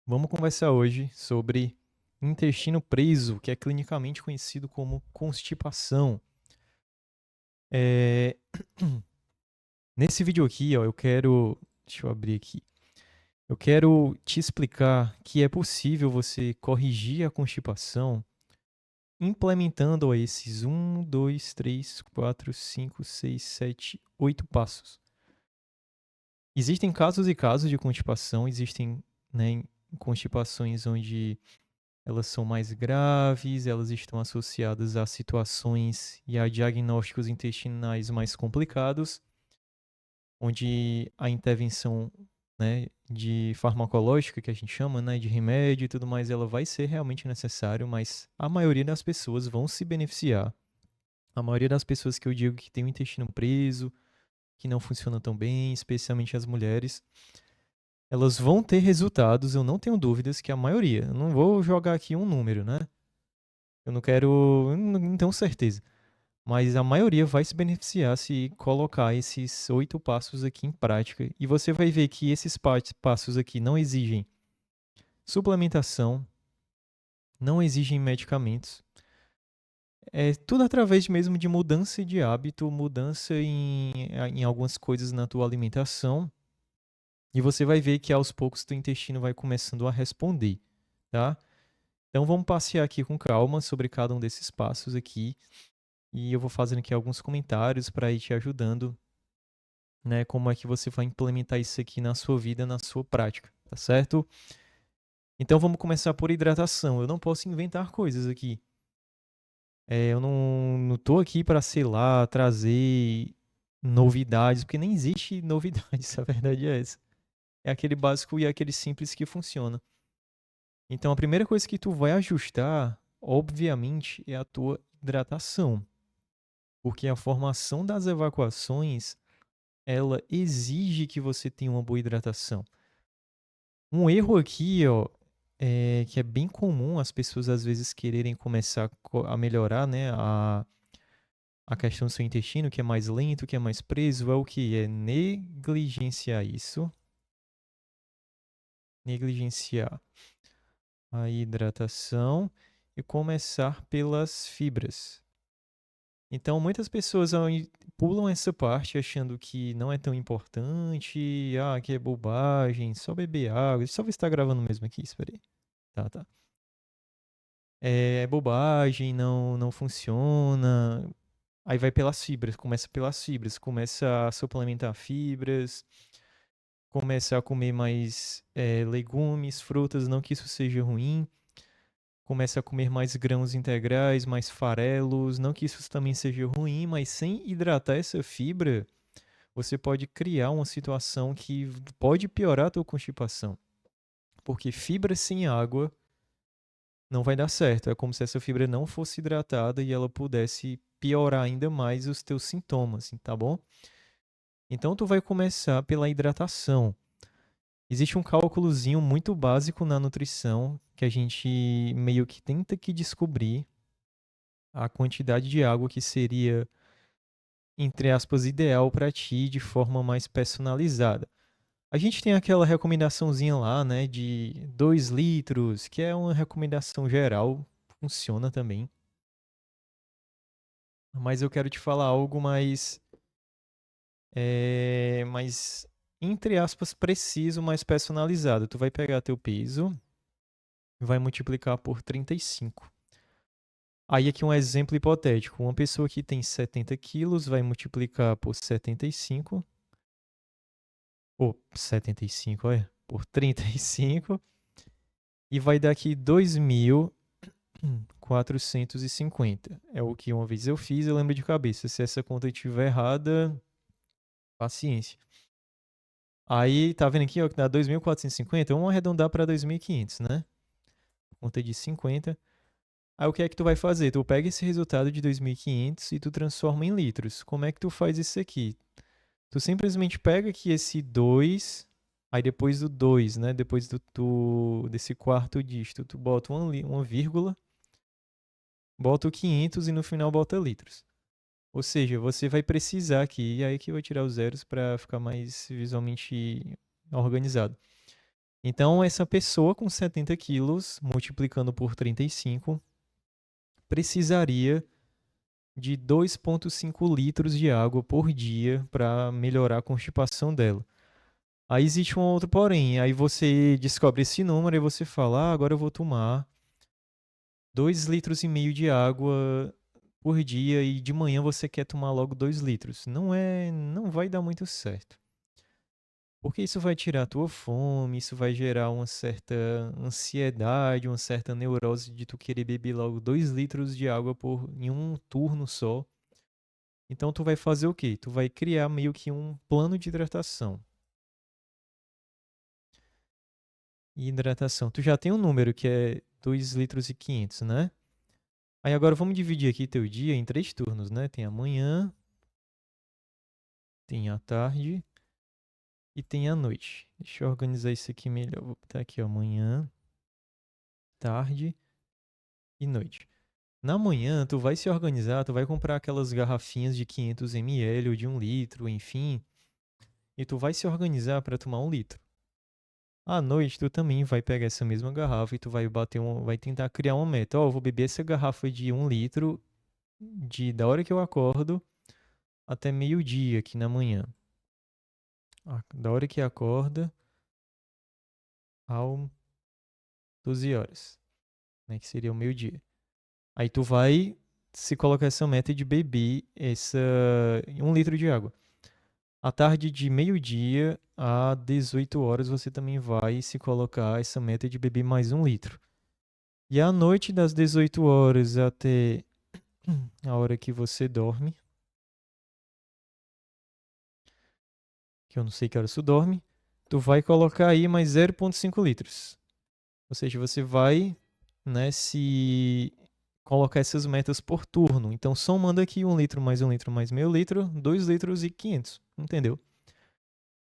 Vamos conversar hoje sobre intestino preso, que é clinicamente conhecido como constipação. É, Nesse vídeo aqui, ó, deixa eu abrir aqui. Eu quero te explicar que é possível você corrigir a constipação implementando ó, esses 8 passos. Existem casos e casos de constipação, existem, né, constipações onde elas são mais graves, elas estão associadas a situações e a diagnósticos intestinais mais complicados, onde a intervenção, né, de farmacológica, que a gente chama, né, de remédio e tudo mais, ela vai ser realmente necessário, mas a maioria das pessoas vão se beneficiar. A maioria das pessoas que eu digo que tem o intestino preso, que não funciona tão bem, especialmente as mulheres, elas vão ter resultados, eu não tenho dúvidas que a maioria. Eu não vou jogar aqui um número, né? Eu não quero, eu não tenho certeza. Mas a maioria vai se beneficiar se colocar esses 8 passos aqui em prática. E você vai ver que esses passos aqui não exigem suplementação, não exigem medicamentos. É tudo através mesmo de mudança de hábito, mudança em algumas coisas na tua alimentação. E você vai ver que aos poucos teu intestino vai começando a responder, tá? Então vamos passear aqui com calma sobre cada um desses passos aqui. E eu vou fazendo aqui alguns comentários para ir te ajudando, né? Como é que você vai implementar isso aqui na sua vida, na sua prática, tá certo? Então vamos começar por hidratação. Eu não posso inventar coisas aqui. Eu não tô aqui para, sei lá, trazer novidades, porque nem existe novidades, a verdade é essa. É aquele básico e aquele simples que funciona. Então a primeira coisa que tu vai ajustar, obviamente, é a tua hidratação, porque a formação das evacuações ela exige que você tenha uma boa hidratação. Um erro aqui, ó, que é bem comum as pessoas às vezes quererem começar a melhorar, né, a questão do seu intestino, que é mais lento, que é mais preso, é o que? É negligenciar isso, negligenciar a hidratação e começar pelas fibras. Então, muitas pessoas pulam essa parte achando que não é tão importante, que é bobagem, só beber água. Deixa eu só ver se tá gravando mesmo aqui, espera aí. Tá, tá. É bobagem, não funciona. Aí vai pelas fibras, começa a suplementar fibras, começa a comer mais legumes, frutas, não que isso seja ruim. Começa a comer mais grãos integrais, mais farelos, não que isso também seja ruim, mas sem hidratar essa fibra, você pode criar uma situação que pode piorar a tua constipação. Porque fibra sem água não vai dar certo. É como se essa fibra não fosse hidratada e ela pudesse piorar ainda mais os teus sintomas, tá bom? Então tu vai começar pela hidratação. Existe um cálculozinho muito básico na nutrição que a gente meio que tenta que descobrir a quantidade de água que seria, entre aspas, ideal para ti de forma mais personalizada. A gente tem aquela recomendaçãozinha lá, né, de 2 litros, que é uma recomendação geral, funciona também. Mas eu quero te falar algo mais, entre aspas, preciso, mais personalizado. Tu vai pegar teu peso, vai multiplicar por 35. Aí aqui um exemplo hipotético. Uma pessoa que tem 70 quilos vai multiplicar por 75, ou 75, olha, por 35, e vai dar aqui 2.450. É o que uma vez eu fiz, eu lembro de cabeça. Se essa conta estiver errada, paciência. Aí, tá vendo aqui, ó, que dá 2.450? Vamos arredondar para 2.500, né? Conta de 50. Aí o que é que tu vai fazer? Tu pega esse resultado de 2.500 e tu transforma em litros. Como é que tu faz isso aqui? Tu simplesmente pega aqui esse 2, aí depois do 2, né? Depois desse quarto dígito, tu bota uma vírgula, bota o 500 e no final bota litros. Ou seja, você vai precisar aqui, e aí que eu vou tirar os zeros para ficar mais visualmente organizado. Então, essa pessoa com 70 quilos, multiplicando por 35, precisaria de 2,5 litros de água por dia para melhorar a constipação dela. Aí existe um outro porém, aí você descobre esse número e você fala, agora eu vou tomar 2,5 litros de água por dia e de manhã você quer tomar logo 2 litros. Não vai dar muito certo. Porque isso vai tirar a tua fome, isso vai gerar uma certa ansiedade, uma certa neurose de tu querer beber logo 2 litros de água em um turno só. Então tu vai fazer o quê? Tu vai criar meio que um plano de hidratação. Hidratação. Tu já tem um número que é 2,5 litros, né? Aí agora vamos dividir aqui teu dia em 3 turnos, né? Tem a manhã, tem a tarde e tem a noite. Deixa eu organizar isso aqui melhor. Vou botar aqui, ó, manhã, tarde e noite. Na manhã, tu vai se organizar, tu vai comprar aquelas garrafinhas de 500 ml ou de 1 litro, enfim, e tu vai se organizar para tomar 1 litro. À noite, tu também vai pegar essa mesma garrafa e tu vai tentar criar uma meta. Ó, eu vou beber essa garrafa de 1 litro da hora que eu acordo até meio-dia aqui na manhã. Da hora que acorda ao 12 horas, né, que seria o meio-dia. Aí tu vai se colocar essa meta de beber 1 litro de água. À tarde de meio-dia a 18 horas você também vai se colocar essa meta de beber mais 1 litro. E à noite das 18 horas até a hora que você dorme, que eu não sei que hora tu dorme, tu vai colocar aí mais 0,5 litros. Ou seja, você vai, né, se colocar essas metas por turno. Então, somando aqui 1 litro mais 1 litro mais meio litro, 2,5 litros, entendeu?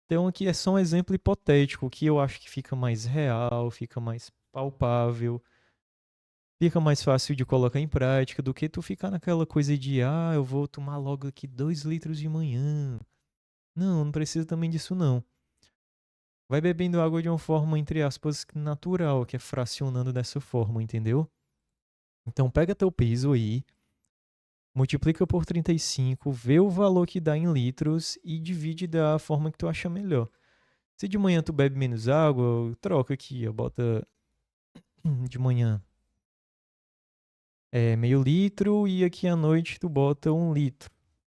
Então, aqui é só um exemplo hipotético, que eu acho que fica mais real, fica mais palpável, fica mais fácil de colocar em prática do que tu ficar naquela coisa de, eu vou tomar logo aqui 2 litros de manhã. Não, não precisa também disso não. Vai bebendo água de uma forma, entre aspas, natural, que é fracionando dessa forma, entendeu? Então pega teu peso aí, multiplica por 35, vê o valor que dá em litros e divide da forma que tu acha melhor. Se de manhã tu bebe menos água, troca aqui, ó, bota de manhã meio litro e aqui à noite tu bota 1 litro,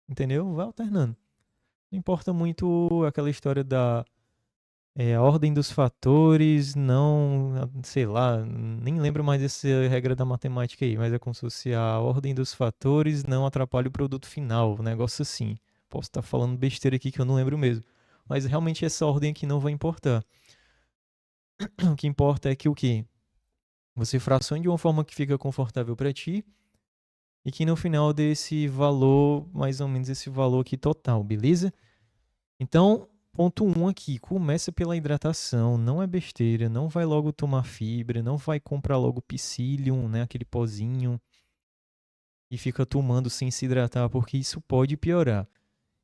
entendeu? Vai alternando. Não importa muito aquela história da a ordem dos fatores, não, sei lá, nem lembro mais dessa regra da matemática aí, mas é como se fosse a ordem dos fatores não atrapalha o produto final, um negócio assim. Posso estar falando besteira aqui que eu não lembro mesmo. Mas realmente essa ordem aqui não vai importar. O que importa é que o quê? Você fracione de uma forma que fica confortável para ti e que no final dê esse valor, mais ou menos esse valor aqui total, beleza? Então, ponto 1 aqui, começa pela hidratação, não é besteira, não vai logo tomar fibra, não vai comprar logo psyllium, né, aquele pozinho, e fica tomando sem se hidratar, porque isso pode piorar.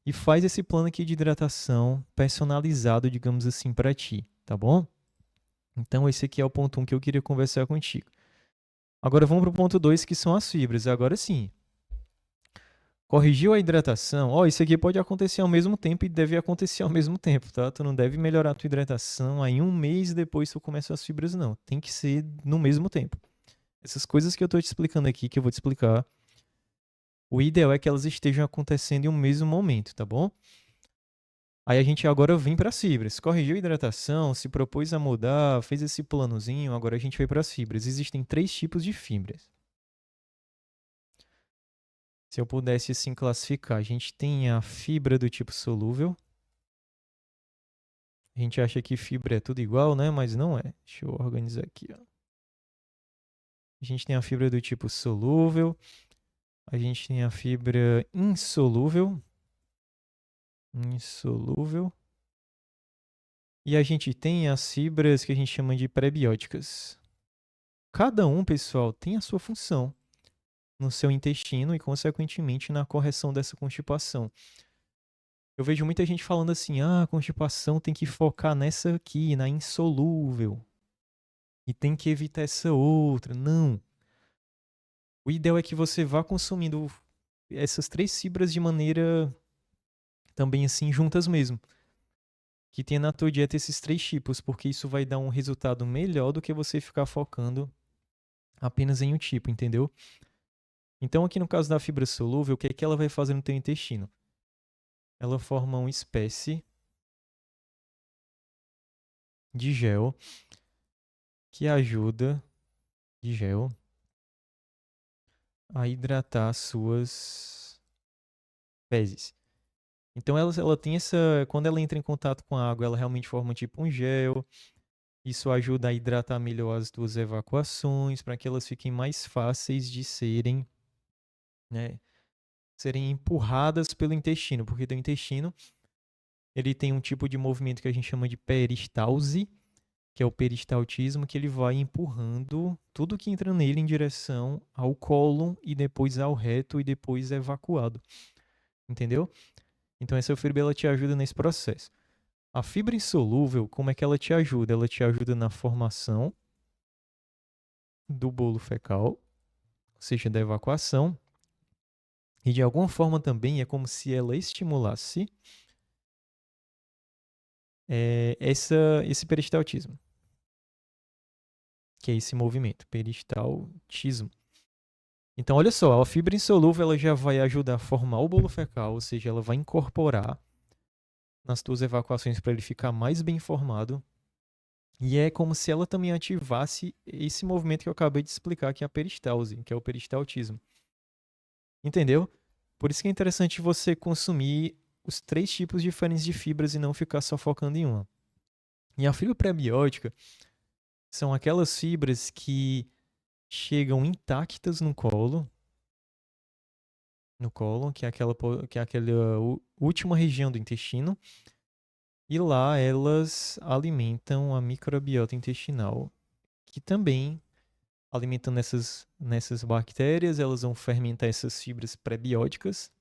E faz esse plano aqui de hidratação personalizado, digamos assim, para ti, tá bom? Então, esse aqui é o ponto 1 que eu queria conversar contigo. Agora vamos para o ponto 2, que são as fibras. Agora sim, corrigiu a hidratação. Isso aqui pode acontecer ao mesmo tempo e deve acontecer ao mesmo tempo, tá? Tu não deve melhorar a tua hidratação aí 1 mês depois tu começa as fibras, não. Tem que ser no mesmo tempo. Essas coisas que eu tô te explicando aqui, que eu vou te explicar, o ideal é que elas estejam acontecendo em um mesmo momento, tá bom? Aí a gente agora vem para as fibras. Corrigiu a hidratação, se propôs a mudar, fez esse planozinho, agora a gente vai para as fibras. Existem 3 tipos de fibras. Se eu pudesse assim classificar, a gente tem a fibra do tipo solúvel. A gente acha que fibra é tudo igual, né? Mas não é. Deixa eu organizar aqui, ó. A gente tem a fibra do tipo solúvel. A gente tem a fibra insolúvel. Insolúvel. E a gente tem as fibras que a gente chama de prebióticas. Cada um, pessoal, tem a sua função no seu intestino e, consequentemente, na correção dessa constipação. Eu vejo muita gente falando assim, ah, a constipação tem que focar nessa aqui, na insolúvel. E tem que evitar essa outra. Não. O ideal é que você vá consumindo essas 3 fibras de maneira também assim juntas mesmo. Que tenha na tua dieta esses 3 tipos, porque isso vai dar um resultado melhor do que você ficar focando apenas em um tipo, entendeu? Então aqui no caso da fibra solúvel, o que é que ela vai fazer no teu intestino? Ela forma uma espécie de gel que ajuda de gel a hidratar as suas fezes. Então ela tem essa, quando ela entra em contato com a água, ela realmente forma tipo um gel. Isso ajuda a hidratar melhor as tuas evacuações, para que elas fiquem mais fáceis de serem, né, serem empurradas pelo intestino, porque o intestino ele tem um tipo de movimento que a gente chama de peristalse, que é o peristaltismo, que ele vai empurrando tudo que entra nele em direção ao cólon e depois ao reto e depois é evacuado. Entendeu? Então essa fibra ela te ajuda nesse processo. A fibra insolúvel, como é que ela te ajuda? Ela te ajuda na formação do bolo fecal, ou seja, da evacuação, e de alguma forma também é como se ela estimulasse esse peristaltismo, que é esse movimento, peristaltismo. Então, olha só, a fibra insolúvel ela já vai ajudar a formar o bolo fecal, ou seja, ela vai incorporar nas tuas evacuações para ele ficar mais bem formado. E é como se ela também ativasse esse movimento que eu acabei de explicar, que é a peristalse, que é o peristaltismo. Entendeu? Por isso que é interessante você consumir os 3 tipos diferentes de fibras e não ficar só focando em uma. E a fibra prebiótica são aquelas fibras que chegam intactas no cólon, que é aquela última região do intestino, e lá elas alimentam a microbiota intestinal, que também, alimentando nessas bactérias, elas vão fermentar essas fibras prebióticas,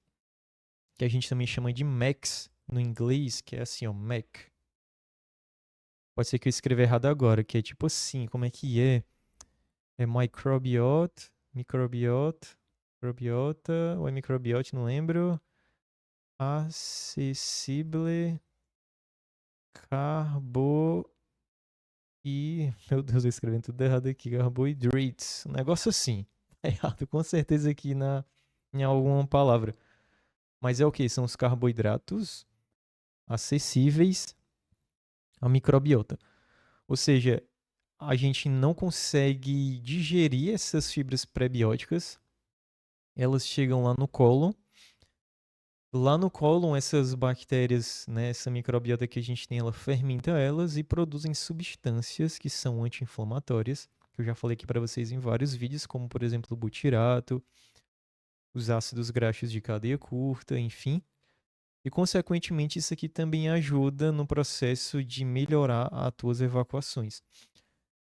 que a gente também chama de MECs no inglês, que é assim, ó, MEC. Pode ser que eu escreva errado agora, que é tipo assim, como é que é? É microbiota, ou é microbiote, não lembro. Acessível carbo e... Meu Deus, eu escrevi tudo errado aqui. Carboidrates. Um negócio assim. É errado com certeza aqui em alguma palavra. Mas é o que? São os carboidratos acessíveis à microbiota. Ou seja, a gente não consegue digerir essas fibras prebióticas. Elas chegam lá no cólon. Lá no cólon, essas bactérias, né, essa microbiota que a gente tem, ela fermenta elas e produzem substâncias que são anti-inflamatórias, que eu já falei aqui para vocês em vários vídeos, como por exemplo o butirato, os ácidos graxos de cadeia curta, enfim. E consequentemente isso aqui também ajuda no processo de melhorar as tuas evacuações.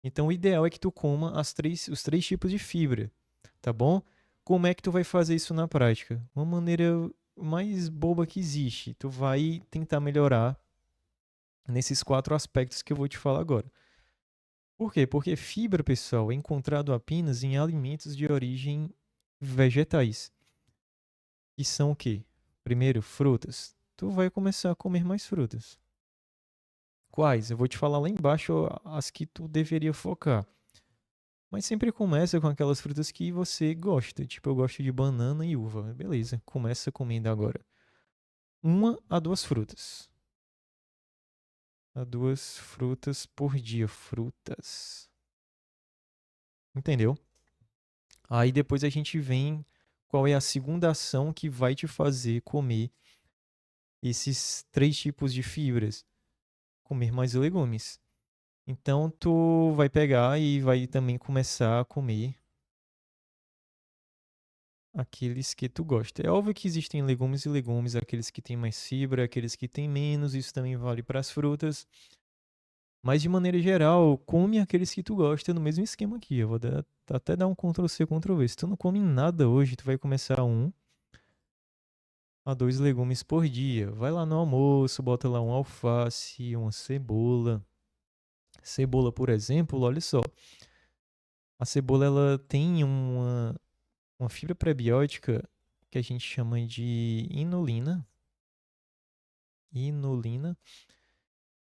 Então o ideal é que tu coma os 3 tipos de fibra, tá bom? Como é que tu vai fazer isso na prática? Uma maneira mais boba que existe. Tu vai tentar melhorar nesses 4 aspectos que eu vou te falar agora. Por quê? Porque fibra, pessoal, é encontrado apenas em alimentos de origem vegetais. E são o quê? Primeiro, frutas. Tu vai começar a comer mais frutas. Quais? Eu vou te falar lá embaixo as que tu deveria focar. Mas sempre começa com aquelas frutas que você gosta. Tipo, eu gosto de banana e uva. Beleza, começa comendo agora. 1 a 2 frutas. A 2 frutas por dia. Frutas. Entendeu? Aí depois a gente vem qual é a segunda ação que vai te fazer comer esses 3 tipos de fibras. Comer mais legumes. Então tu vai pegar e vai também começar a comer aqueles que tu gosta. É óbvio que existem legumes e legumes, aqueles que têm mais fibra, aqueles que têm menos, isso também vale para as frutas. Mas de maneira geral, come aqueles que tu gosta no mesmo esquema aqui. Eu vou até dar um Ctrl+C, Ctrl+V. Se tu não come nada hoje, tu vai começar um. a 2 legumes por dia. Vai lá no almoço, bota lá um alface, uma cebola. Cebola, por exemplo, olha só. A cebola ela tem uma fibra prebiótica que a gente chama de inulina. Inulina.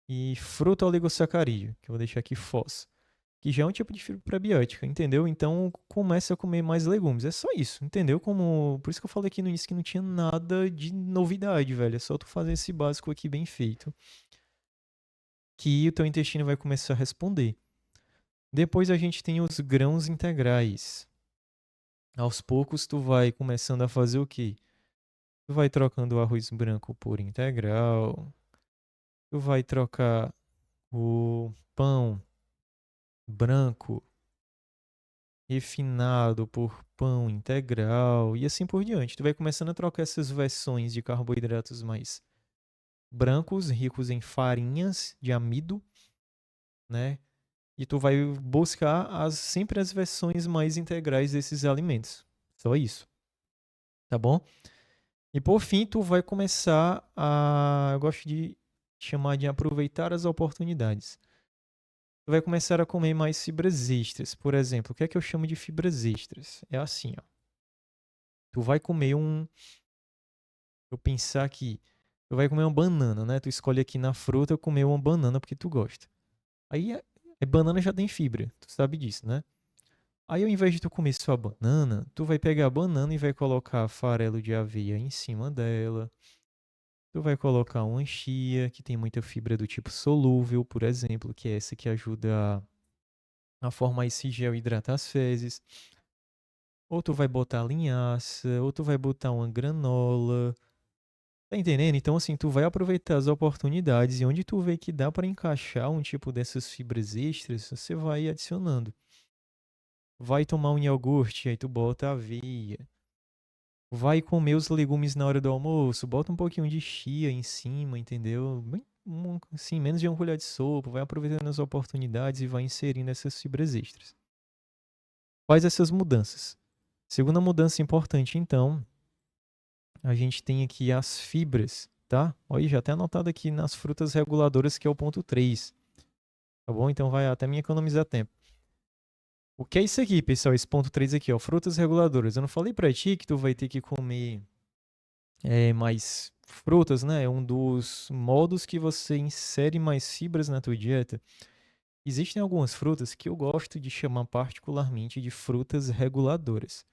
E fruto oligosacarídeo, que eu vou deixar aqui FOS. Que já é um tipo de fibra prebiótica, entendeu? Então comece a comer mais legumes. É só isso, entendeu? Como por isso que eu falei aqui no início que não tinha nada de novidade, velho. É só tu fazer esse básico aqui bem feito, que o teu intestino vai começar a responder. Depois a gente tem os grãos integrais. Aos poucos tu vai começando a fazer o quê? Tu vai trocando o arroz branco por integral. Tu vai trocar o pão branco refinado por pão integral e assim por diante. Tu vai começando a trocar essas versões de carboidratos mais brancos, ricos em farinhas de amido, né? E tu vai buscar sempre as versões mais integrais desses alimentos. Só isso, tá bom? E por fim, tu vai começar eu gosto de chamar de aproveitar as oportunidades. Tu vai começar a comer mais fibras extras. Por exemplo, o que é que eu chamo de fibras extras? É assim, ó. Tu vai comer eu pensar aqui, tu vai comer uma banana, né? Tu escolhe aqui na fruta comer uma banana porque tu gosta. Aí banana já tem fibra, tu sabe disso, né? Aí ao invés de tu comer só a banana, tu vai pegar a banana e vai colocar farelo de aveia em cima dela. Tu vai colocar uma chia, que tem muita fibra do tipo solúvel, por exemplo, que é essa que ajuda a formar esse gel e hidratar as fezes. Ou tu vai botar linhaça, ou tu vai botar uma granola. Tá entendendo? Então, assim, tu vai aproveitar as oportunidades e onde tu vê que dá para encaixar um tipo dessas fibras extras, você vai adicionando. Vai tomar um iogurte, aí tu bota aveia. Vai comer os legumes na hora do almoço, bota um pouquinho de chia em cima, entendeu? Bem, assim, menos de uma colher de sopa, vai aproveitando as oportunidades e vai inserindo essas fibras extras. Faz essas mudanças. Segunda mudança importante, então, a gente tem aqui as fibras, tá? Olha, já até anotado aqui nas frutas reguladoras, que é o ponto 3. Tá bom? Então vai até me economizar tempo. O que é isso aqui, pessoal? Esse ponto 3 aqui, ó. Frutas reguladoras. Eu não falei pra ti que tu vai ter que comer mais frutas, né? É um dos modos que você insere mais fibras na tua dieta. Existem algumas frutas que eu gosto de chamar particularmente de frutas reguladoras.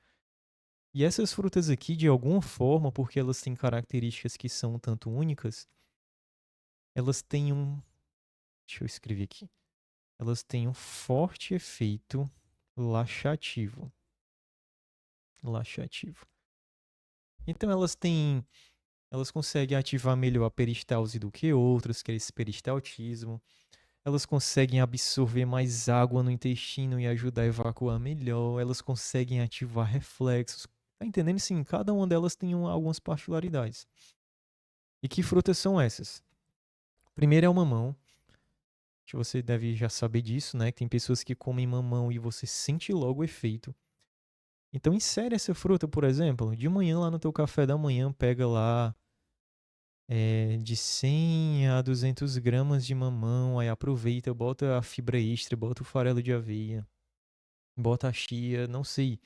E essas frutas aqui, de alguma forma, porque elas têm características que são um tanto únicas, elas têm um. Deixa eu escrever aqui. Elas têm um forte efeito laxativo. Laxativo. Então elas conseguem ativar melhor a peristalse do que outras, que é esse peristaltismo. Elas conseguem absorver mais água no intestino e ajudar a evacuar melhor. Elas conseguem ativar reflexos. Tá entendendo? Sim, cada uma delas tem algumas particularidades. E que frutas são essas? Primeiro é o mamão, que você deve já saber disso, né? Tem pessoas que comem mamão e você sente logo o efeito. Então insere essa fruta, por exemplo, de manhã lá no teu café da manhã, pega lá de 100 a 200 gramas de mamão, aí aproveita, bota a fibra extra, bota o farelo de aveia, bota a chia, não sei.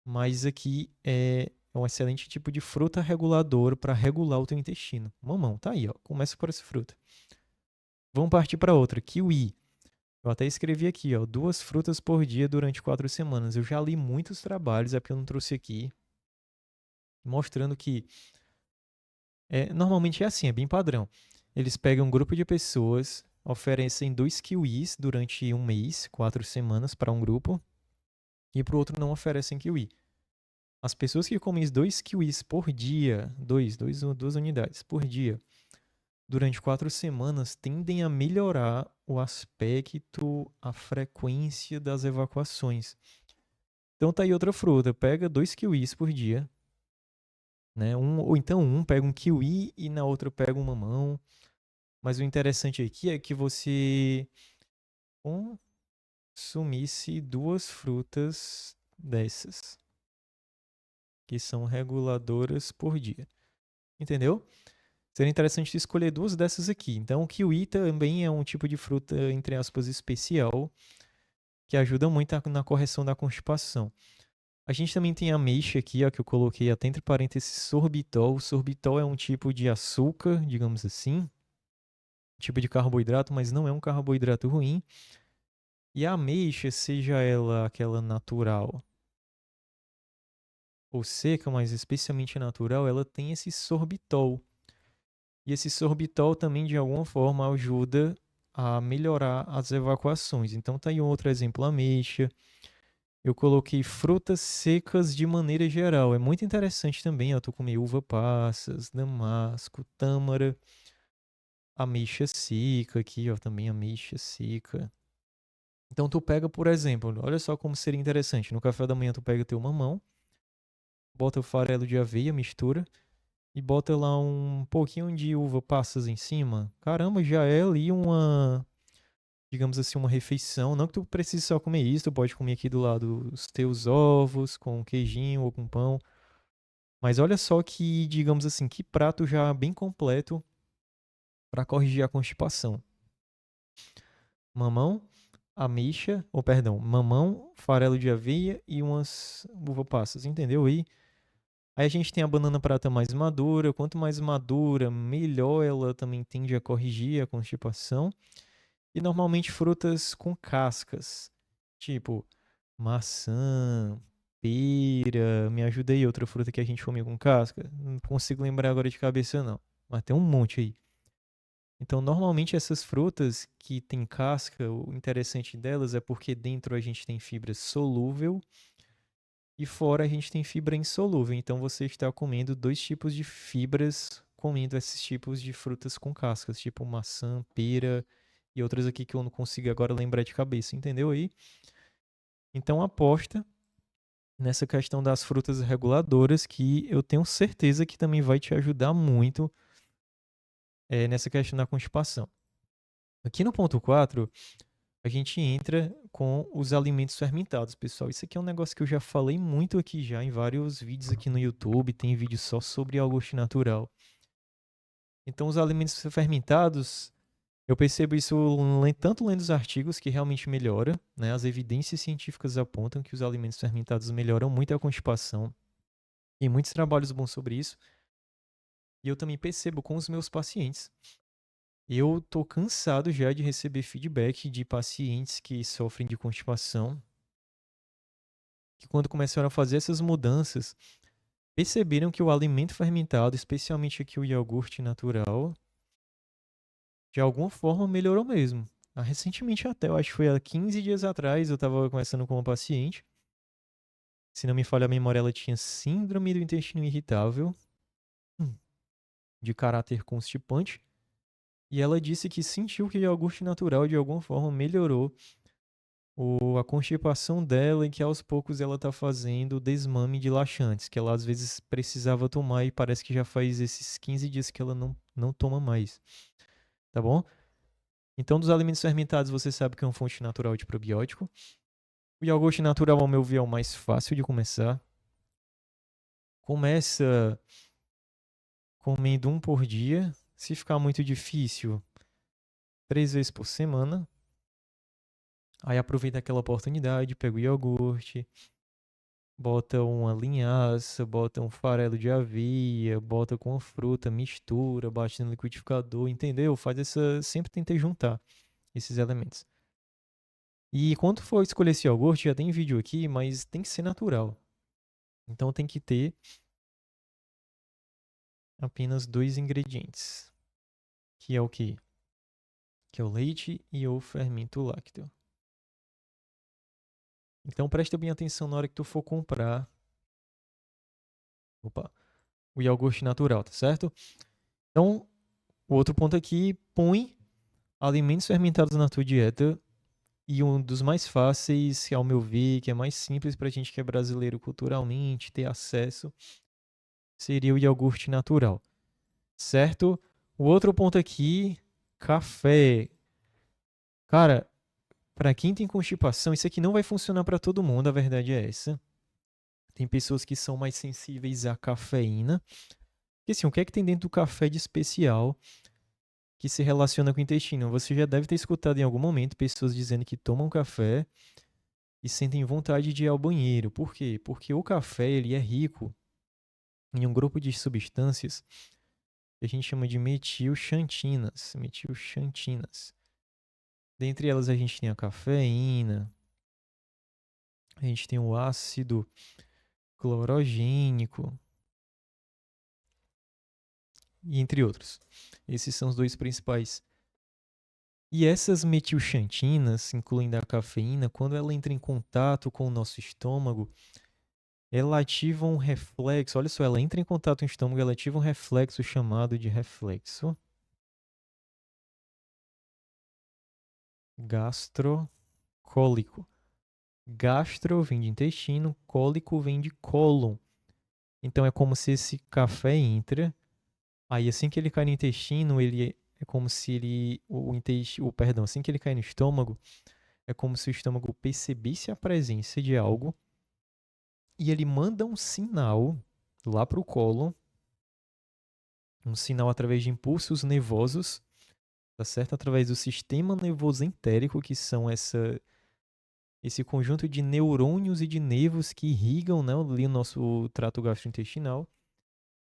Mas aqui é um excelente tipo de fruta reguladora para regular o teu intestino. Mamão, tá aí, ó. Começa por essa fruta. Vamos partir para outra, kiwi. Eu até escrevi aqui, ó, 2 frutas por dia durante 4 semanas. Eu já li muitos trabalhos, é porque eu não trouxe aqui, mostrando que normalmente é assim, é bem padrão. Eles pegam um grupo de pessoas, oferecem 2 kiwis durante um mês, 4 semanas para um grupo, e para o outro não oferecem kiwi. As pessoas que comem 2 kiwis por dia, 2 unidades por dia, durante 4 semanas, tendem a melhorar o aspecto, a frequência das evacuações. Então tá aí outra fruta, pega 2 kiwis por dia, né? Ou então pega um kiwi e na outra pega um mamão. Mas o interessante aqui é que você consumisse 2 frutas dessas. que são reguladoras por dia. Entendeu? Seria interessante escolher duas dessas aqui. Então, o kiwi também é um tipo de fruta, entre aspas, especial, que ajuda muito na correção da constipação. A gente também tem a ameixa aqui, ó, que eu coloquei até entre parênteses sorbitol. O sorbitol é um tipo de açúcar, digamos assim, um tipo de carboidrato, mas não é um carboidrato ruim. E a ameixa, seja ela aquela natural ou seca, mas especialmente natural, ela tem esse sorbitol. E esse sorbitol também, de alguma forma, ajuda a melhorar as evacuações. Então, tá aí um outro exemplo, a ameixa. Eu coloquei frutas secas de maneira geral. É muito interessante também, ó. Tu comer uva passas, damasco, tâmara, ameixa seca aqui, ó, também ameixa seca. Então tu pega, por exemplo, olha só como seria interessante. No café da manhã tu pega teu mamão, bota o farelo de aveia, mistura e bota lá um pouquinho de uva passas em cima. Caramba, já é ali uma, digamos assim, uma refeição. Não que tu precise só comer isso, tu pode comer aqui do lado os teus ovos com queijinho ou com pão. Mas olha só que, digamos assim, que prato já bem completo para corrigir a constipação. Mamão, ameixa, ou perdão, mamão, farelo de aveia e umas uva passas, entendeu? Aí a gente tem a banana prata mais madura. Quanto mais madura, melhor ela também tende a corrigir a constipação. E normalmente frutas com cascas, tipo maçã, pera. Me ajuda aí, outra fruta que a gente come com casca. Não consigo lembrar agora de cabeça, não. Mas tem um monte aí. Então, normalmente essas frutas que têm casca, o interessante delas é porque dentro a gente tem fibra solúvel e fora a gente tem fibra insolúvel. Então, você está comendo dois tipos de fibras, comendo esses tipos de frutas com cascas, tipo maçã, pera e outras aqui que eu não consigo agora lembrar de cabeça, entendeu aí? Então, aposta nessa questão das frutas reguladoras que eu tenho certeza que também vai te ajudar muito nessa questão da constipação. Aqui no ponto 4 a gente entra com os alimentos fermentados, pessoal. Isso aqui é um negócio que eu já falei muito aqui já em vários vídeos aqui no YouTube, tem vídeo só sobre iogurte natural. Então, os alimentos fermentados, eu percebo isso tanto lendo os artigos que realmente melhora, né? As evidências científicas apontam que os alimentos fermentados melhoram muito a constipação. Tem muitos trabalhos bons sobre isso. E eu também percebo com os meus pacientes. Eu tô cansado já de receber feedback de pacientes que sofrem de constipação, que quando começaram a fazer essas mudanças, perceberam que o alimento fermentado, especialmente aqui o iogurte natural, de alguma forma melhorou mesmo. Recentemente até, eu acho que foi há 15 dias atrás, eu estava conversando com uma paciente. Se não me falha a memória, ela tinha síndrome do intestino irritável, de caráter constipante. E ela disse que sentiu que o iogurte natural de alguma forma melhorou a constipação dela e que aos poucos ela tá fazendo desmame de laxantes, que ela às vezes precisava tomar e parece que já faz esses 15 dias que ela não toma mais. Tá bom? Então, dos alimentos fermentados, você sabe que é uma fonte natural de probiótico. O iogurte natural, ao meu ver, é o mais fácil de começar. Começa comendo um por dia. Se ficar muito difícil, 3 vezes por semana. Aí aproveita aquela oportunidade, pega o iogurte, bota uma linhaça, bota um farelo de aveia, bota com a fruta, mistura, bate no liquidificador, entendeu? Faz essa. Sempre tentei juntar esses elementos. E quando for escolher esse iogurte, já tem vídeo aqui, mas tem que ser natural. Então tem que ter apenas dois ingredientes. Que é o quê? Que é o leite e o fermento lácteo. Então presta bem atenção na hora que tu for comprar. Opa, o iogurte natural, tá certo? Então, o outro ponto aqui, põe alimentos fermentados na tua dieta. E um dos mais fáceis, ao meu ver, que é mais simples pra gente que é brasileiro culturalmente ter acesso, seria o iogurte natural, certo? O outro ponto aqui, café. Cara, pra quem tem constipação, isso aqui não vai funcionar pra todo mundo, a verdade é essa. Tem pessoas que são mais sensíveis à cafeína. Porque assim, o que é que tem dentro do café de especial que se relaciona com o intestino? Você já deve ter escutado em algum momento pessoas dizendo que tomam café e sentem vontade de ir ao banheiro. Por quê? Porque o café ele é rico em um grupo de substâncias que a gente chama de metilxantinas. Metilxantinas. Dentre elas a gente tem a cafeína, a gente tem o ácido clorogênico, e entre outros. Esses são os dois principais. E essas metilxantinas, incluindo a cafeína, quando ela entra em contato com o nosso estômago, ela ativa um reflexo. Olha só, ela entra em contato com o estômago, ela ativa um reflexo chamado de reflexo gastrocólico. Gastro vem de intestino, cólico vem de cólon. Então é como se esse café entra, aí assim que ele cai no intestino, ele é como se ele o intestino, perdão, assim que ele cai no estômago, é como se o estômago percebesse a presença de algo e ele manda um sinal lá para o cólon, um sinal através de impulsos nervosos, tá certo? Através do sistema nervoso entérico, que são esse conjunto de neurônios e de nervos que irrigam, né, ali o nosso trato gastrointestinal.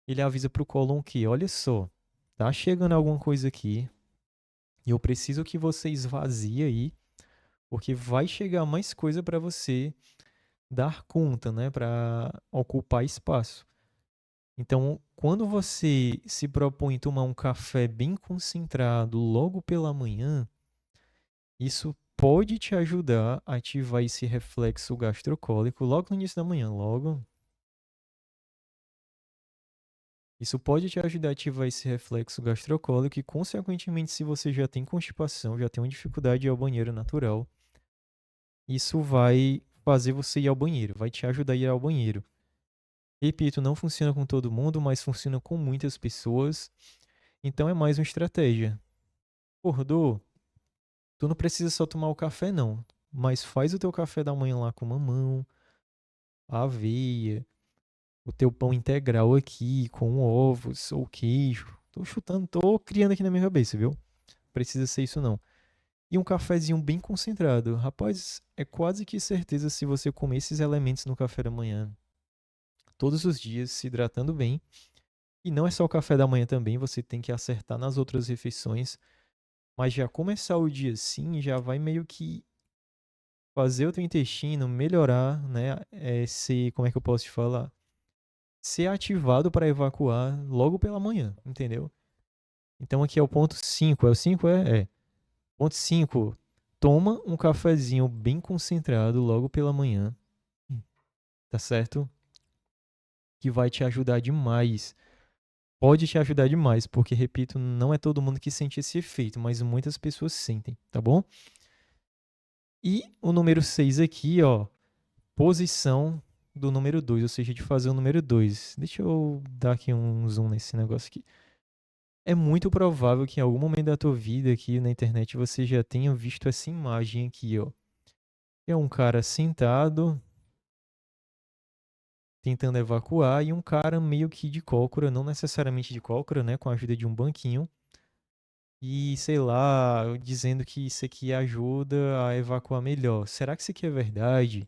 Ele avisa para o cólon que, olha só, tá chegando alguma coisa aqui e eu preciso que você esvazie aí, porque vai chegar mais coisa para você dar conta, né, para ocupar espaço. Então, quando você se propõe tomar um café bem concentrado logo pela manhã, isso pode te ajudar a ativar esse reflexo gastrocólico logo no início da manhã, logo. Isso pode te ajudar a ativar esse reflexo gastrocólico e, consequentemente, se você já tem constipação, já tem uma dificuldade de ir ao banheiro natural, isso vai fazer você ir ao banheiro, vai te ajudar a ir ao banheiro. Repito, não funciona com todo mundo, mas funciona com muitas pessoas. Então é mais uma estratégia. Acordou? Tu não precisa só tomar o café, não. Mas faz o teu café da manhã lá com mamão, aveia, o teu pão integral aqui, com ovos ou queijo. Tô chutando, tô criando aqui na minha cabeça, viu? Precisa ser isso não. E um cafezinho bem concentrado. Rapaz, é quase que certeza se você comer esses elementos no café da manhã, todos os dias, se hidratando bem. E não é só o café da manhã também, você tem que acertar nas outras refeições. Mas já começar o dia assim, já vai meio que fazer o teu intestino melhorar, né? Como é que eu posso te falar? Ser ativado para evacuar logo pela manhã, entendeu? Então aqui é o ponto 5. É o 5? É. Ponto 5. Toma um cafezinho bem concentrado logo pela manhã, tá certo? Que vai te ajudar demais. Pode te ajudar demais, porque, repito, não é todo mundo que sente esse efeito, mas muitas pessoas sentem, tá bom? E o número 6 aqui, ó, posição do número 2, ou seja, de fazer o número 2. Deixa eu dar aqui um zoom nesse negócio aqui. É muito provável que em algum momento da tua vida aqui na internet você já tenha visto essa imagem aqui, ó. É um cara sentado, tentando evacuar, e um cara meio que de cócora, não necessariamente de cócora, né, com a ajuda de um banquinho, e sei lá, dizendo que isso aqui ajuda a evacuar melhor. Será que isso aqui é verdade?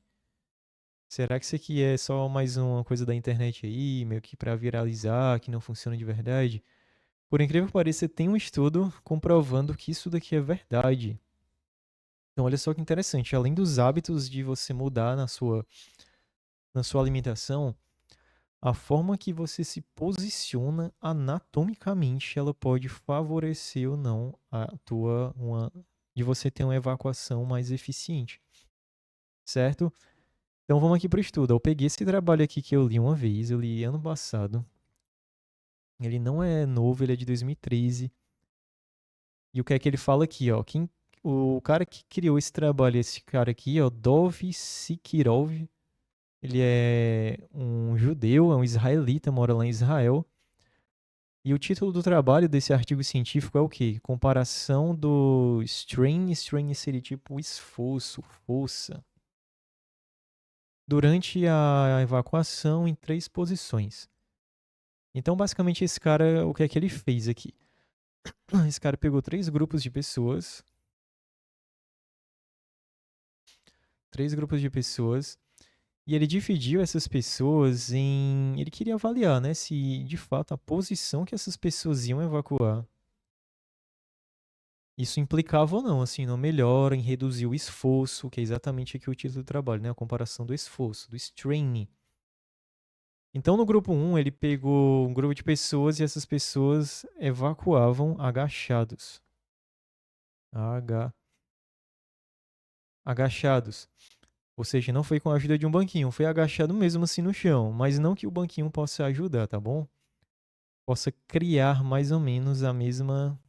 Será que isso aqui é só mais uma coisa da internet aí, meio que pra viralizar, que não funciona de verdade? Por incrível que pareça, tem um estudo comprovando que isso daqui é verdade. Então, olha só que interessante. Além dos hábitos de você mudar na sua alimentação, a forma que você se posiciona anatomicamente, ela pode favorecer ou não de você ter uma evacuação mais eficiente, certo? Então vamos aqui para o estudo. Eu peguei esse trabalho aqui que eu li uma vez, eu li ano passado. Ele não é novo, ele é de 2013. E o que é que ele fala aqui, ó? O cara que criou esse trabalho, esse cara aqui, ó, Dov Sikirov, ele é um judeu, é um israelita, mora lá em Israel. E o título do trabalho desse artigo científico é o quê? Comparação do strain seria tipo esforço, força, durante a evacuação em 3 posições. Então, basicamente, esse cara, o que é que ele fez aqui? Esse cara pegou 3 grupos de pessoas, 3 grupos de pessoas, e ele dividiu essas pessoas em. Ele queria avaliar, né, se de fato a posição que essas pessoas iam evacuar, isso implicava ou não, assim, no melhora, em reduzir o esforço, que é exatamente aqui o título do trabalho, né, a comparação do esforço, do strain. Então, no grupo 1, ele pegou um grupo de pessoas e essas pessoas evacuavam agachados. Agachados. Ou seja, não foi com a ajuda de um banquinho, foi agachado mesmo assim no chão. Mas não que o banquinho possa ajudar, tá bom? Possa criar mais ou menos a mesma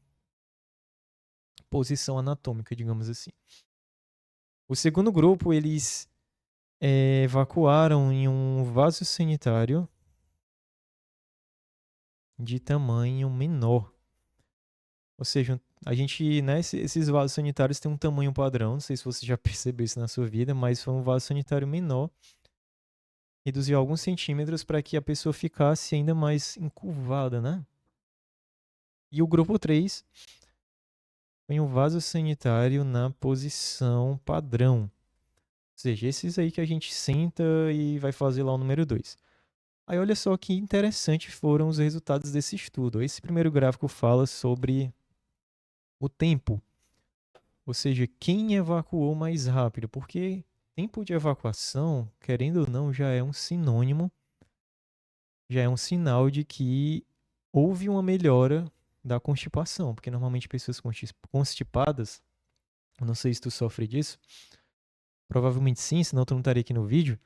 posição anatômica, digamos assim. O segundo grupo, eles evacuaram em um vaso sanitário de tamanho menor. Ou seja, a gente, né, esses vasos sanitários têm um tamanho padrão, não sei se você já percebeu isso na sua vida, mas foi um vaso sanitário menor, reduziu alguns centímetros para que a pessoa ficasse ainda mais encurvada, né? E o grupo 3 foi um vaso sanitário na posição padrão. Ou seja, esses aí que a gente senta e vai fazer lá o número 2. Aí olha só que interessante foram os resultados desse estudo. Esse primeiro gráfico fala sobre o tempo. Ou seja, quem evacuou mais rápido, porque tempo de evacuação, querendo ou não, já é um sinônimo, já é um sinal de que houve uma melhora da constipação, porque normalmente pessoas constipadas, eu não sei se tu sofre disso, provavelmente sim, senão tu não estaria aqui no vídeo,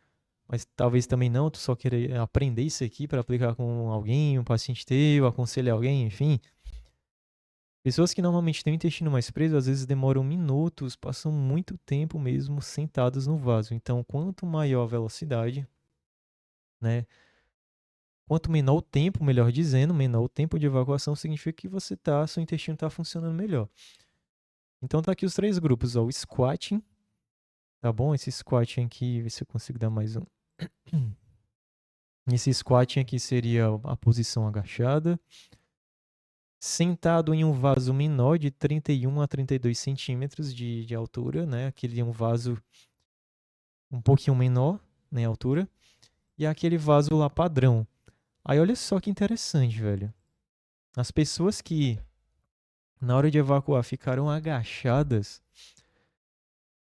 mas talvez também não, tu só querer aprender isso aqui para aplicar com alguém, um paciente teu, aconselhar alguém, enfim. Pessoas que normalmente têm o intestino mais preso, às vezes demoram minutos, passam muito tempo mesmo sentadas no vaso. Então, quanto maior a velocidade, né? Quanto menor o tempo, melhor dizendo, menor o tempo de evacuação, significa que seu intestino está funcionando melhor. Então, tá aqui os 3 grupos, ó, o squatting, tá bom? Esse squatting aqui, ver se eu consigo dar mais um. Esse squatting aqui seria a posição agachada. Sentado em um vaso menor de 31 a 32 centímetros de altura, né? Aquele é um vaso um pouquinho menor, né, altura. E aquele vaso lá padrão. Aí olha só que interessante, velho. As pessoas que na hora de evacuar ficaram agachadas,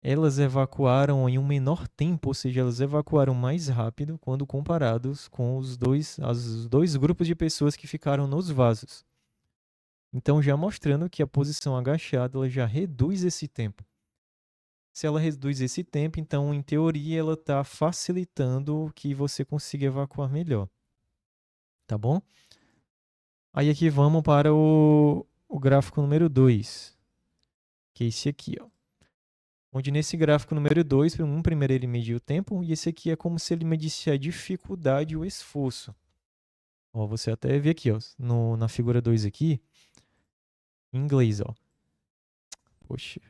elas evacuaram em um menor tempo, ou seja, elas evacuaram mais rápido quando comparados com os dois grupos de pessoas que ficaram nos vasos. Então, já mostrando que a posição agachada ela já reduz esse tempo. Se ela reduz esse tempo, então, em teoria, ela está facilitando que você consiga evacuar melhor. Tá bom? Aí aqui vamos para o gráfico número 2, que é esse aqui, ó. Onde nesse gráfico número 2, primeiro ele mediu o tempo, e esse aqui é como se ele medisse a dificuldade e o esforço. Ó, você até vê aqui, ó, na figura 2 aqui, em inglês, ó. Poxa,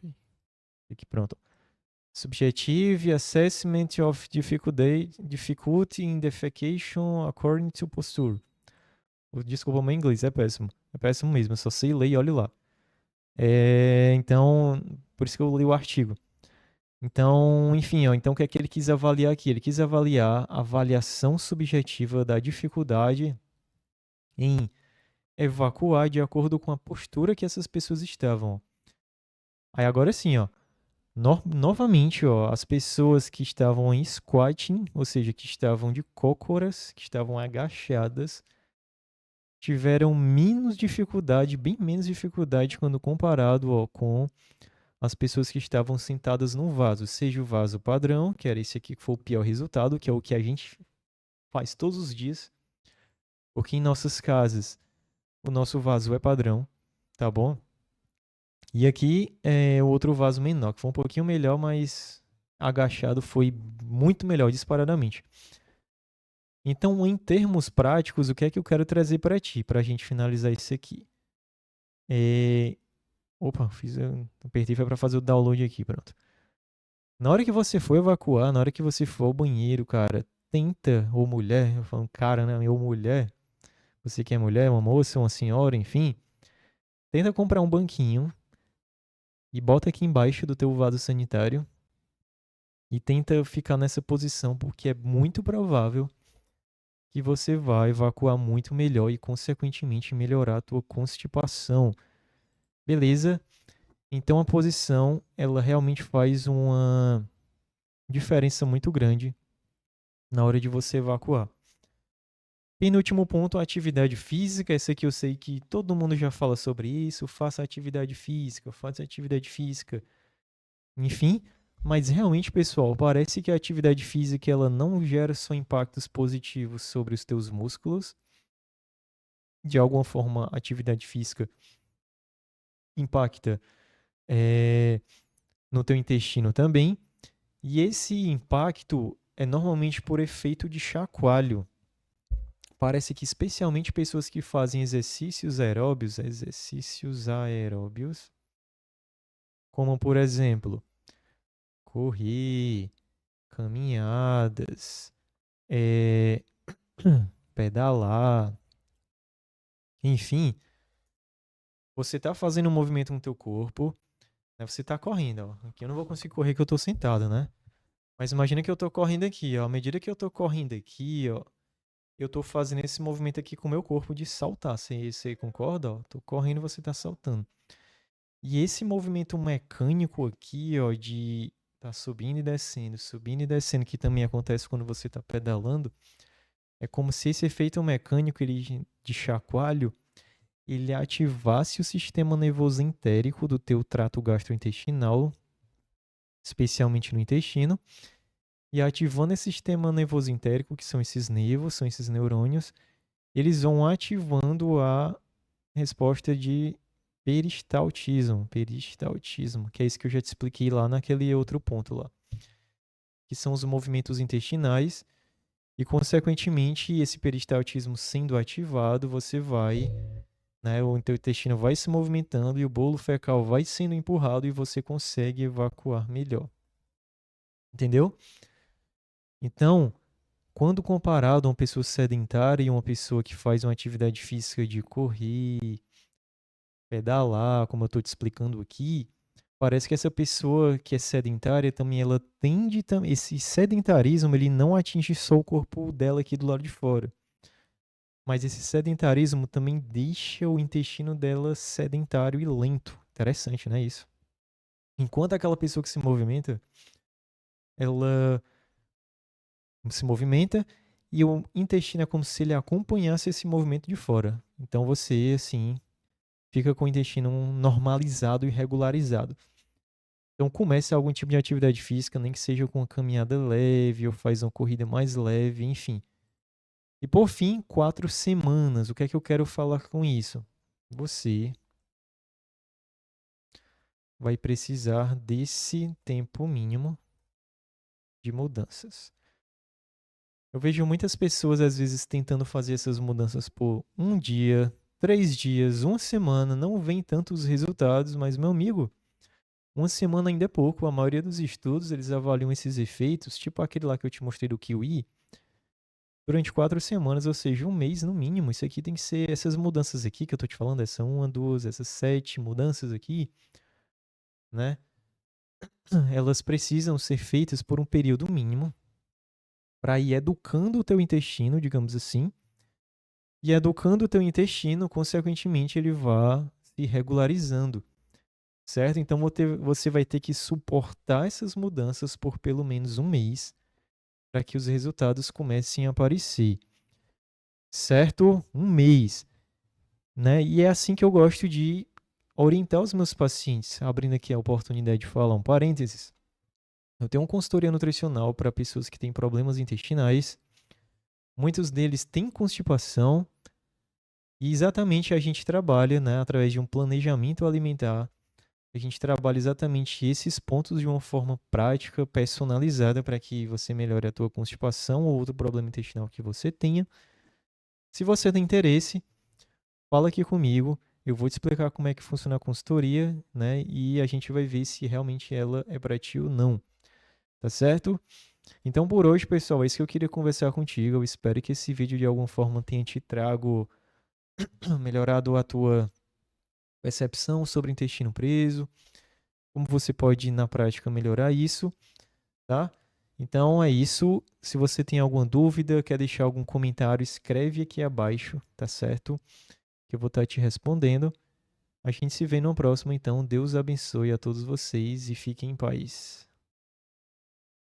aqui pronto. Subjective Assessment of Difficulty in Defecation According to Posture. Desculpa, meu inglês é péssimo. É péssimo mesmo, eu só sei ler e olho lá. Então, por isso que eu li o artigo. Então, enfim, ó, então o que é que ele quis avaliar aqui? Ele quis avaliar a avaliação subjetiva da dificuldade em evacuar de acordo com a postura que essas pessoas estavam. Aí agora sim, ó, novamente, ó, as pessoas que estavam em squatting, ou seja, que estavam de cócoras, que estavam agachadas, tiveram menos dificuldade, bem menos dificuldade quando comparado, ó, com as pessoas que estavam sentadas no vaso, seja o vaso padrão, que era esse aqui que foi o pior resultado, que é o que a gente faz todos os dias, porque em nossas casas o nosso vaso é padrão, tá bom? E aqui é o outro vaso menor, que foi um pouquinho melhor, mas agachado foi muito melhor, disparadamente. Então, em termos práticos, o que é que eu quero trazer para ti, para a gente finalizar isso aqui? Opa, apertei para fazer o download aqui, pronto. Na hora que você for evacuar, na hora que você for ao banheiro, cara, tenta, ou mulher, eu falo cara, né? Ou mulher, você que é mulher, uma moça, uma senhora, enfim, tenta comprar um banquinho e bota aqui embaixo do teu vaso sanitário e tenta ficar nessa posição, porque é muito provável que você vai evacuar muito melhor e, consequentemente, melhorar a tua constipação. Beleza? Então a posição, ela realmente faz uma diferença muito grande na hora de você evacuar. Penúltimo ponto, a atividade física. Esse aqui eu sei que todo mundo já fala sobre isso. Faça atividade física, faça atividade física. Enfim, mas realmente, pessoal, parece que a atividade física ela não gera só impactos positivos sobre os teus músculos. De alguma forma, a atividade física impacta no teu intestino também. E esse impacto é normalmente por efeito de chacoalho. Parece que especialmente pessoas que fazem exercícios aeróbios, como por exemplo, correr, caminhadas, eh, pedalar, enfim, você está fazendo um movimento no teu corpo, né? Você está correndo, ó. Aqui eu não vou conseguir correr que eu estou sentado, né? Mas imagina que eu estou correndo aqui, ó. À medida que eu estou correndo aqui, ó, eu estou fazendo esse movimento aqui com o meu corpo de saltar. Você concorda? Ó, tô correndo, você está saltando. E esse movimento mecânico aqui, ó, de tá subindo e descendo, que também acontece quando você está pedalando, é como se esse efeito mecânico ele, de chacoalho ele ativasse o sistema nervoso entérico do teu trato gastrointestinal, especialmente no intestino, e ativando esse sistema nervoso entérico, que são esses nervos, são esses neurônios, eles vão ativando a resposta de peristaltismo, que é isso que eu já te expliquei lá naquele outro ponto lá, que são os movimentos intestinais, e consequentemente esse peristaltismo sendo ativado, você vai, né, o teu intestino vai se movimentando e o bolo fecal vai sendo empurrado e você consegue evacuar melhor. Entendeu? Então, quando comparado a uma pessoa sedentária e uma pessoa que faz uma atividade física de correr, pedalar, como eu estou te explicando aqui, parece que essa pessoa que é sedentária também, ela tende, esse sedentarismo, ele não atinge só o corpo dela aqui do lado de fora, mas esse sedentarismo também deixa o intestino dela sedentário e lento. Interessante, né, isso? Enquanto aquela pessoa que se movimenta, ela se movimenta e o intestino é como se ele acompanhasse esse movimento de fora. Então você, assim, fica com o intestino normalizado e regularizado. Então comece algum tipo de atividade física, nem que seja com uma caminhada leve ou faz uma corrida mais leve, enfim. E por fim, 4 semanas. O que é que eu quero falar com isso? Você vai precisar desse tempo mínimo de mudanças. Eu vejo muitas pessoas, às vezes, tentando fazer essas mudanças por um dia, 3 dias, uma semana, não vem tantos resultados, mas, meu amigo, uma semana ainda é pouco. A maioria dos estudos, eles avaliam esses efeitos, tipo aquele lá que eu te mostrei do kiwi, durante 4 semanas, ou seja, um mês no mínimo. Isso aqui tem que ser, essas mudanças aqui que eu tô te falando, essa uma, duas, essas 7 mudanças aqui, né? Elas precisam ser feitas por um período mínimo para ir educando o teu intestino, digamos assim, e educando o teu intestino, consequentemente, ele vai se regularizando, certo? Então você vai ter que suportar essas mudanças por pelo menos um mês para que os resultados comecem a aparecer, certo? Um mês, né? E é assim que eu gosto de orientar os meus pacientes, abrindo aqui a oportunidade de falar um parênteses. Eu tenho uma consultoria nutricional para pessoas que têm problemas intestinais. Muitos deles têm constipação e exatamente a gente trabalha, né, através de um planejamento alimentar. A gente trabalha exatamente esses pontos de uma forma prática, personalizada, para que você melhore a tua constipação ou outro problema intestinal que você tenha. Se você tem interesse, fala aqui comigo. Eu vou te explicar como é que funciona a consultoria, né? E a gente vai ver se realmente ela é para ti ou não. tá certo? Então por hoje, pessoal, é isso que eu queria conversar contigo. Eu espero que esse vídeo de alguma forma tenha te trago melhorado a tua percepção sobre o intestino preso, como você pode na prática melhorar isso, tá? Então é isso. Se você tem alguma dúvida, quer deixar algum comentário, escreve aqui abaixo, tá certo? Que eu vou estar te respondendo. A gente se vê no próximo, então. Deus abençoe a todos vocês e fiquem em paz.